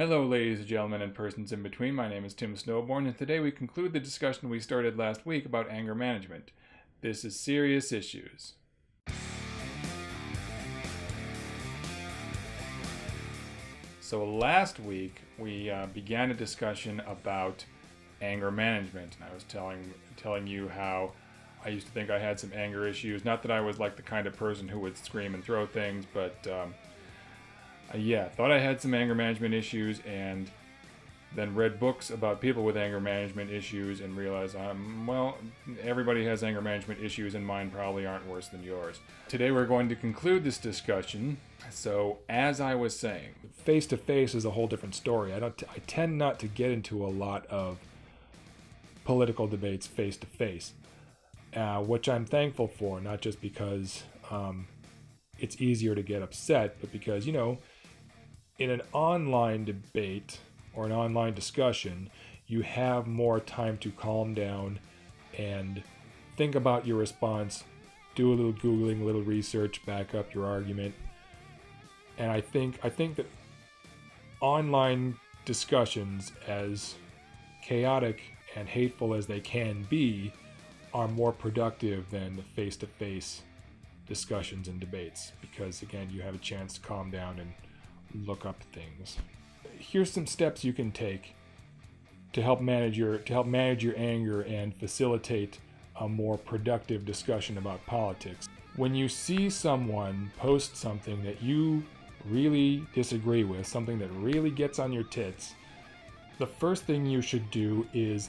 Hello, ladies and gentlemen, and persons in between. My name is Tim Snowborn, and today we conclude the discussion we started last week about anger management. This is serious issues. So last week we began a discussion about anger management, and I was telling you how I used to think I had some anger issues. Not that I was like the kind of person who would scream and throw things, but thought I had some anger management issues, and then read books about people with anger management issues and realized, everybody has anger management issues and mine probably aren't worse than yours. Today we're going to conclude this discussion. So as I was saying, face-to-face is a whole different story. I tend not to get into a lot of political debates face-to-face, which I'm thankful for, not just because it's easier to get upset, but because, in an online debate or an online discussion, you have more time to calm down and think about your response, do a little Googling, a little research, back up your argument. And I think that online discussions, as chaotic and hateful as they can be, are more productive than the face-to-face discussions and debates, because again, you have a chance to calm down and look up things. Here's some steps you can take to help manage your anger and facilitate a more productive discussion about politics. When you see someone post something that you really disagree with, something that really gets on your tits, the first thing you should do is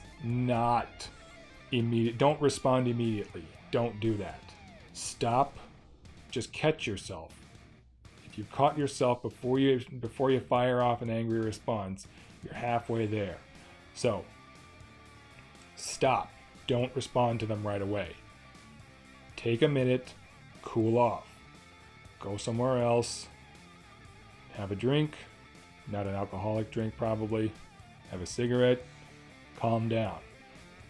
don't respond immediately. Don't do that. Stop. Just catch yourself. If you've caught yourself before you fire off an angry response, you're halfway there. So, stop. Don't respond to them right away. Take a minute, cool off. Go somewhere else. Have a drink. Not an alcoholic drink, probably. Have a cigarette. Calm down.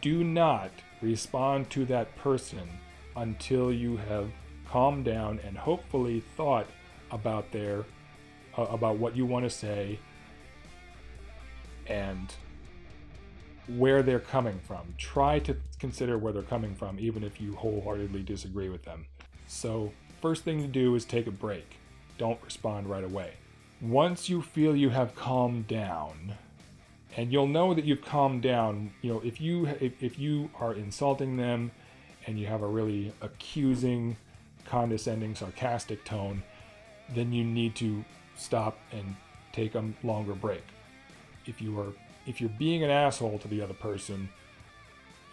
Do not respond to that person until you have calmed down and hopefully thought about what you want to say and where they're coming from. Try to consider where they're coming from, even if you wholeheartedly disagree with them. So, first thing to do is take a break. Don't respond right away. Once you feel you have calmed down, and you'll know that you've calmed down, if you are insulting them and you have a really accusing, condescending, sarcastic tone, then you need to stop and take a longer break. If you're being an asshole to the other person,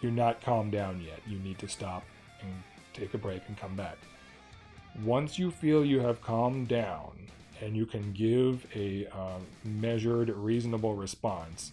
you're not calmed down yet. You need to stop and take a break and come back. Once you feel you have calmed down and you can give a measured, reasonable response,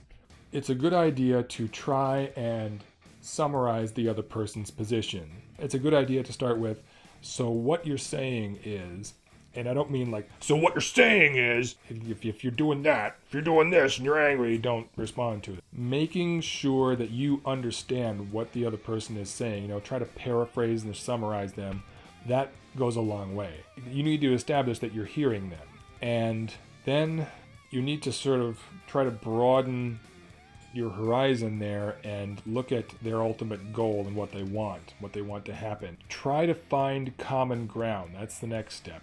it's a good idea to try and summarize the other person's position. It's a good idea to start with, so what you're saying is, and I don't mean like, so what you're saying is, if you're doing that, if you're doing this and you're angry, don't respond to it. Making sure that you understand what the other person is saying, try to paraphrase and summarize them, that goes a long way. You need to establish that you're hearing them. And then you need to sort of try to broaden your horizon there and look at their ultimate goal and what they want to happen. Try to find common ground. That's the next step.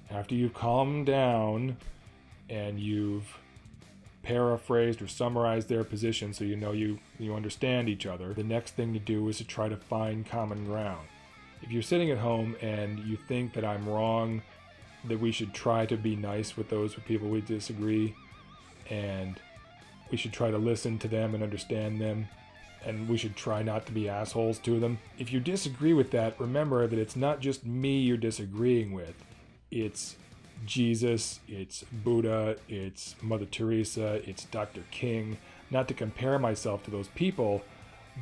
After you've calmed down and you've paraphrased or summarized their position so you understand each other, the next thing to do is to try to find common ground. If you're sitting at home and you think that I'm wrong, that we should try to be nice with people we disagree, and we should try to listen to them and understand them, and we should try not to be assholes to them. If you disagree with that, remember that it's not just me you're disagreeing with. It's Jesus, it's Buddha, it's Mother Teresa, it's Dr. King. Not to compare myself to those people,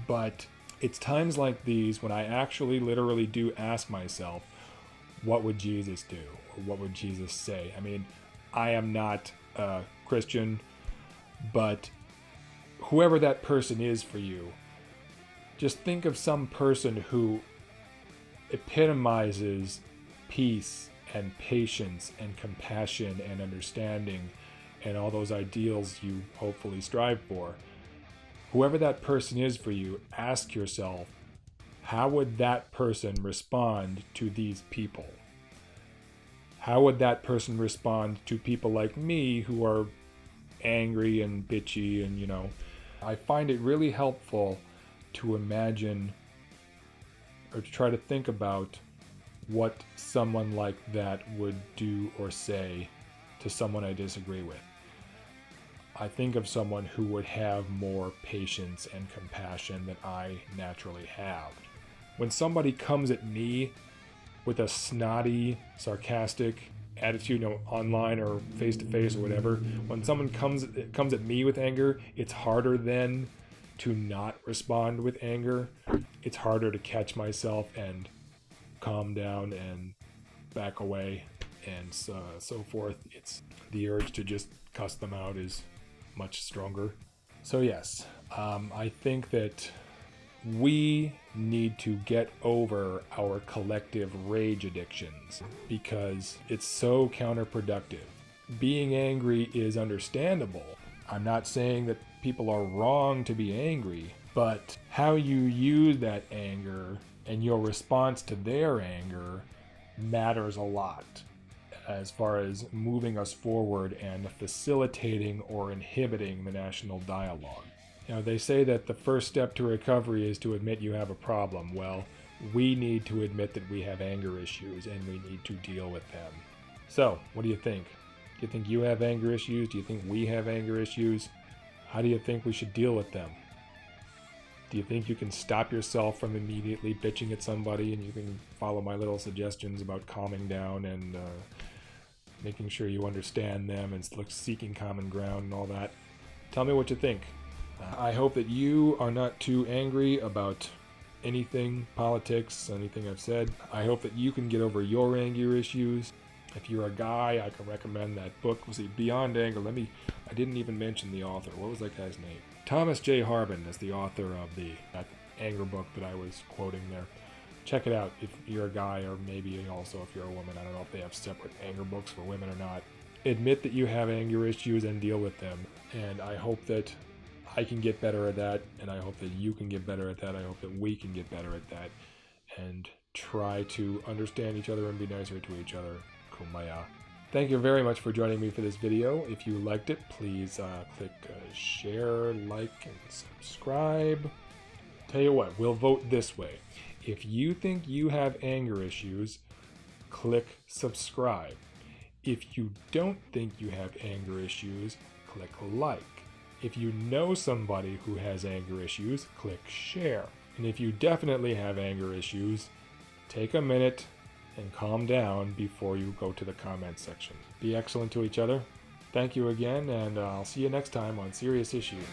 but it's times like these when I actually literally do ask myself, what would Jesus do? Or what would Jesus say? I mean, I am not a Christian, but whoever that person is for you, just think of some person who epitomizes peace and patience and compassion and understanding and all those ideals you hopefully strive for, whoever that person is for you, ask yourself, how would that person respond to these people? How would that person respond to people like me who are angry and bitchy and, I find it really helpful to imagine or to try to think about what someone like that would do or say to someone I disagree with. I think of someone who would have more patience and compassion than I naturally have. When somebody comes at me with a snotty, sarcastic attitude, online or face-to-face or whatever, when someone comes at me with anger, it's harder then to not respond with anger. It's harder to catch myself and calm down and back away and so forth. It's the urge to just cuss them out is much stronger. So yes, I think that we need to get over our collective rage addictions because it's so counterproductive. Being angry is understandable. I'm not saying that people are wrong to be angry, but how you use that anger and your response to their anger matters a lot as far as moving us forward and facilitating or inhibiting the national dialogue. They say that the first step to recovery is to admit you have a problem. Well, we need to admit that we have anger issues and we need to deal with them. So, what do you think? Do you think you have anger issues? Do you think we have anger issues? How do you think we should deal with them? Do you think you can stop yourself from immediately bitching at somebody, and you can follow my little suggestions about calming down and making sure you understand them and seeking common ground and all that? Tell me what you think. I hope that you are not too angry about anything, politics, anything I've said. I hope that you can get over your anger issues. If you're a guy, I can recommend that book. Was it Beyond Anger? I didn't even mention the author. What was that guy's name? Thomas J. Harbin is the author of that anger book that I was quoting there. Check it out if you're a guy, or maybe also if you're a woman. I don't know if they have separate anger books for women or not. Admit that you have anger issues and deal with them. And I hope that I can get better at that, and I hope that you can get better at that. I hope that we can get better at that and try to understand each other and be nicer to each other. Kumbaya. Thank you very much for joining me for this video. If you liked it, please click share, like, and subscribe. Tell you what, we'll vote this way. If you think you have anger issues, click subscribe. If you don't think you have anger issues, click like. If you know somebody who has anger issues, click share. And if you definitely have anger issues, take a minute and calm down before you go to the comments section. Be excellent to each other. Thank you again, and I'll see you next time on Serious Issues.